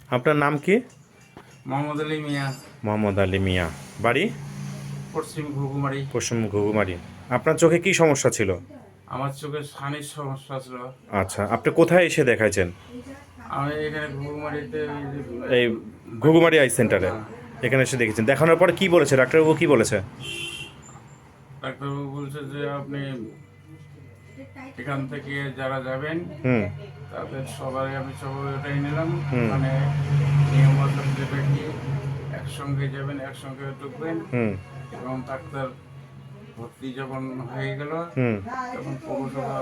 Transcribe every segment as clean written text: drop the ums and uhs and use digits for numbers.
আপনার নাম কি? মোহাম্মদ আলী মিয়া। মোহাম্মদ আলী মিয়া। বাড়ি? পশ্চিম ঘুঘুমারি। পশ্চিম ঘুঘুমারি। আপনার চোখে কি সমস্যা ছিল? আমার চোখে ছানির সমস্যা ছিল। আচ্ছা, আপনি কোথায় এসে দেখাইছেন? আমি এখানে ঘুঘুমারিতে এই ঘুঘুমারি আই সেন্টারে হ্যাঁ, এখানে এসে দেখেছেন। দেখানোর পরে কি বলেছে ডাক্তারবাবু, কি বলেছে? ডাক্তারবাবু বলছে যে আপনি এখান থেকে যারা যাবেন হুম তাদের সবাই আমি সবাই ওটাই নিলাম। হুম মানে নিয়ম মতন যেটা কি একসঙ্গে যাবেন, একসঙ্গে ঢুকবেন হুম এবং ডাক্তার ভর্তি যখন হয়ে গেল হুম তখন পৌরসভা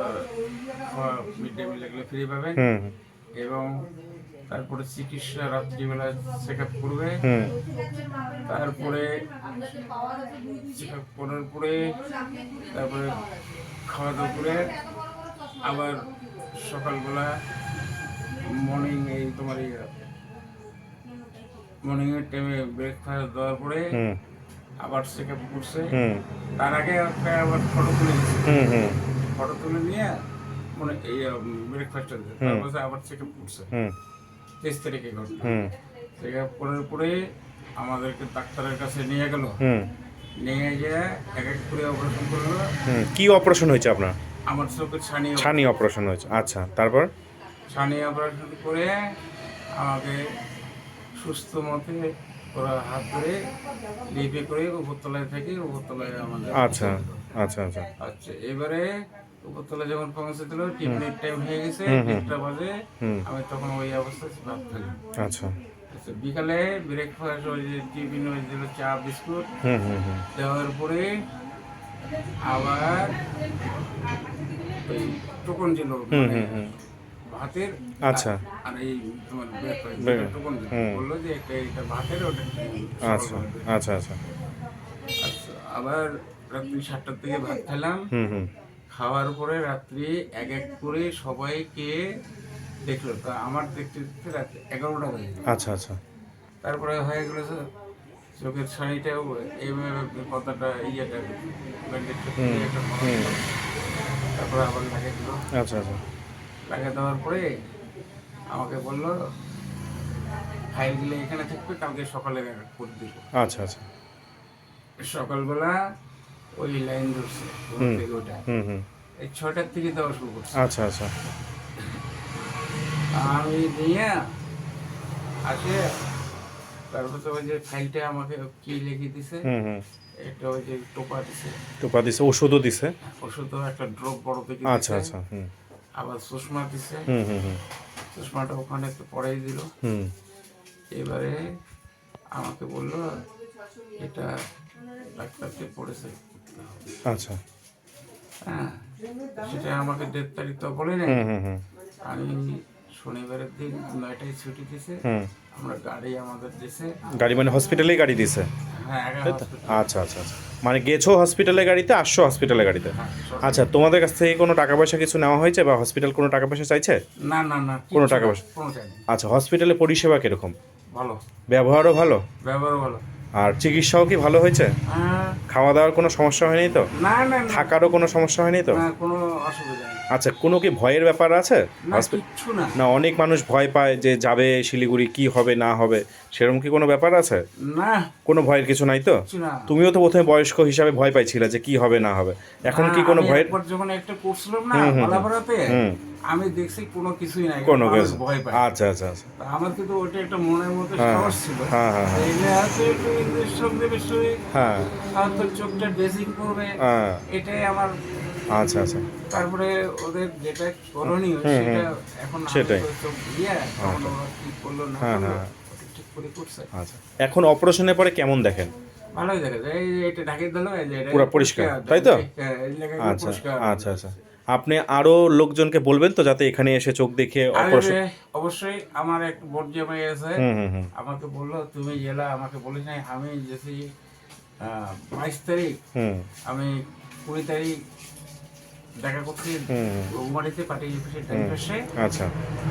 মিড ডে মিল এগুলো ফ্রি পাবেন হুম এবং তারপরে চিকিৎসা রাত্রিবেলা চেক আপ করবে। হুম তারপরে চেক আপ করার পরে তারপরে খাওয়া দাওয়া করে আবার সকালবেলা মর্নিং এই তোমার মর্নিংয়ের টাইমে ব্রেকফাস্ট দেওয়ার পরে হুম আবার চেক আপ করছে। হুম তার আগে একটা আবার ফটো তুলে দিচ্ছে। হুম হুম ফটো তুলে নিয়ে মানে এই ব্রেকফাস্টটা তারপরে আবার চেক আপ করছে। হুম 23 তারিখে ঘটনা। হুম চেক আপ করার পরে আমাদেরকে ডাক্তারের কাছে নিয়ে গেল। হুম নিয়ে যেয়ে এক এক করে অপারেশন করলো। হুম কি অপারেশন হয়েছে আপনার? আমার চোখের ছানি ছানি অপারেশন হয়েছে। আচ্ছা, তারপর? ছানি অপারেশন করে আমাকে সুস্থ মতে ওরা হাত ধরে লিপে করে উপরতলায় থেকে উপরতলায় আমাদের আচ্ছা আচ্ছা আচ্ছা আচ্ছা এবারে উপরতলায় যখন পৌঁছে দিল টিফিনের টাইম হয়ে গেছে হুম হুম 1টা বাজে। হুম আমি তখন ওই অবস্থায় ভাত খেলাম। আচ্ছা আচ্ছা বিকালে ব্রেকফাস্ট ওই যে টিফিন ওই দিল চা বিস্কুট হুম হুম হুম দেওয়ার পরে আবার ওই টোকন দিল হুম মানে হুম হুম ভাতের আচ্ছা আর এই তোমার বে- টোকন দিল হুম বললো যে একটা এটা ভাতের ওটা আচ্ছা সকালবেলা দেবে। আচ্ছা আচ্ছা আচ্ছা আবার রাত্রি 7টার দিকে ভাত খেলাম। হুম হুম খাওয়ার পরে রাত্রি এক এক করে সবাইকে দেখলো তা আমার দেখতে দেখতে রাত্রি 11টা বাজে গেল। আচ্ছা আচ্ছা তারপরে হয়ে গেল যে চোখের ছানিটাও এইভাবে কথাটা ইয়েটা ব্যান্ডেজটা হুম খুলে একটা বড় হুম দিল। তারপরে আবার লাগিয়ে দিল। আচ্ছা আচ্ছা লাগিয়ে দেওয়ার পরে আমাকে বললো ফাইলগুলো এখানে থাকবে, কালকে সকালে করে দিব। আচ্ছা আচ্ছা সকালবেলা ওই লাইন ধরছে ঘুম হুম থেকে ওটা হুম হুম এই 6টার থেকে দেওয়া শুরু করছে। আচ্ছা আচ্ছা আমি নিয়ে আসে তারপর তো ওই যে ফাইলটা আমাকে কি লিখে দিছে, হুম হুম একটা ওই যে টোপা দিছে, টোপা দিছে, ওষুধও দিছে। ওষুধও একটা ড্রপ বড় থেকে আচ্ছা দিছে, আচ্ছা হুম আবার চশমা দিছে। হুম হুম হুম চশমাটা ওখানে একটু পরেই দিল। হুম এবারে আমাকে বললো এটা ডাক্তারকে পড়েছে করতে হবে। আচ্ছা হ্যাঁ সেটা আমাকে ডেট তারিখ তো বলে নাই। হুম হুম হুম আমি শনিবারের দিন 9টায় ছুটি দিছে। হুম আমরা গাড়ি আমাদের দিছে। গাড়ি মানে হসপিটালেই গাড়ি দিছে, হ্যাঁ আগে তাই তো? হসপিটাল। আচ্ছা আচ্ছা আচ্ছা, মানে গেছো হসপিটালে গাড়িতে, আসছো হসপিটালে গাড়িতে। হ্যাঁ আচ্ছা, তোমাদের কাছ থেকে কোনো টাকা পয়সা কিছু নেওয়া হয়েছে বা হসপিটাল কোনো টাকা পয়সা চাইছে? না না না কোনো কিচ্ছু টাকা না, পয়সা? কোনো চাই না। আচ্ছা, হসপিটালে পরিষেবা কিরকম? ভালো, ব্যবহারও ভালো? ব্যবহার ভালো। আর চিকিৎসাও কি ভালো হয়েছে? হ্যাঁ খাওয়া দাওয়ার কোনো সমস্যা হয়নি তো? না না না থাকারও কোনো সমস্যা হয়নি তো? না কোনো অসুবিধা নেই। আচ্ছা, কোনো কি ভয়ের ব্যাপার আছে? না কিচ্ছু না। না, অনেক মানুষ ভয় পায় যে যাবে শিলিগুড়ি, কি হবে না হবে, সেরকম কি কোনো ব্যাপার আছে? না কোনো ভয়ের কিছু নাই তো? কিচ্ছু না। তুমিও তো প্রথমে বয়স্ক হিসাবে ভয় পাইছিলে যে কি হবে না হবে, এখন কি কোনো আমি ভয়ের? একবার যখন একটা করছিলাম না হুম হুম গলাভরাতে, হুম আমি দেখছি কোনো কিছুই নাই, কোনো মানুষ কিছু? ভয় পায়। আচ্ছা আচ্ছা আচ্ছা তা আমার কিন্তু ওইটা একটা মনের মধ্যে হ্যাঁ সাহস ছিল। হ্যাঁ হ্যাঁ হ্যাঁ এইটা হচ্ছে একটু ইঞ্জেকশন দেবে শরীর, হ্যাঁ হয়তো চোখটা ড্রেসিং করবে, হ্যাঁ এটাই আমার। আচ্ছা আচ্ছা তারপরে ওদের যেটা করণীয় হুম, সেটা এখন আমি সেটাই। তো চোখ দিয়ে তখন আচ্ছা। ওরা কি করলো না হ্যাঁ করলো হ্যাঁ ওটা ঠিক করে করছে। আচ্ছা, এখন অপারেশনের পরে কেমন দেখেন? ভালোই দেখা যায়, এই যে এটা ঢাকিয়ে দিল, এই যে এটা পুরো পরিষ্কার, তাই তো? হ্যাঁ, এই জায়গায় আচ্ছা পরিষ্কার। আচ্ছা আচ্ছা, আপনি আরো লোকজনকে বলবেন তো যাতে এখানে এসে চোখ দেখে আর অপারেশন। অবশ্যই আমার এক বোর্ড জামাই আছে, হুম হুম হুম আমাকে বললো তুমি জেলা, আমাকে বলিস নাই, আমি যেছি 22 তারিখ, হুম আমি 20 তারিখ দেখা করছি হুম হুম রঘুমারিতে পার্টি অফিসের টাইম হুম এসে। আচ্ছা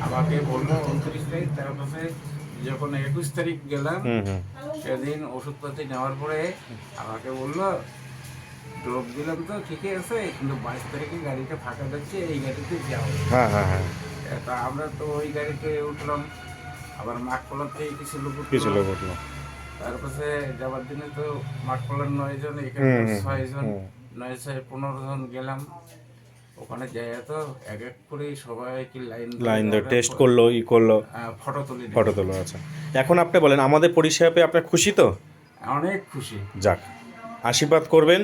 আমাকে বললো 29 তারিখ, তার পাশে যখন 21 তারিখ গেলাম হুম হুম সেদিন ওষুধপাতি নেওয়ার পরে আমাকে বললো ড্রপ দিলাম তো ঠিকই আছে, কিন্তু 22 তারিখে গাড়িটা ফাঁকা যাচ্ছে, এই গাড়িতে যাও। হ্যাঁ হ্যাঁ হ্যাঁ তা আমরা তো ওই গাড়িতে উঠলাম। আবার মাঠকলার থেকে কিছু লোক উঠলো। তারপরে যাবার দিনে তো মাঠকলার 9 জন, এখানে 6 জন, 9 6 15 জন গেলাম। ওখানে যাই তো এক এক করে সবাইকে লাইন ধরে টেস্ট করলো, করলো, ফটো তোলো। আচ্ছা, এখন আপনি বলেন আমাদের পরিষেবা পেয়ে আপনার খুশি তো? অনেক খুশি। যাক, আশীর্বাদ করবেন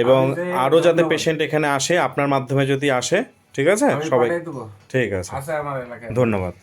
এবং আমি যে আরও যাতে ধন্যবাদ। পেশেন্ট এখানে আসে, আপনার মাধ্যমে যদি আসে, ঠিক আছে আমি সবাই, পাঠিয়ে দেবো। ঠিক আছে, আছে আমার এলাকায়। ধন্যবাদ।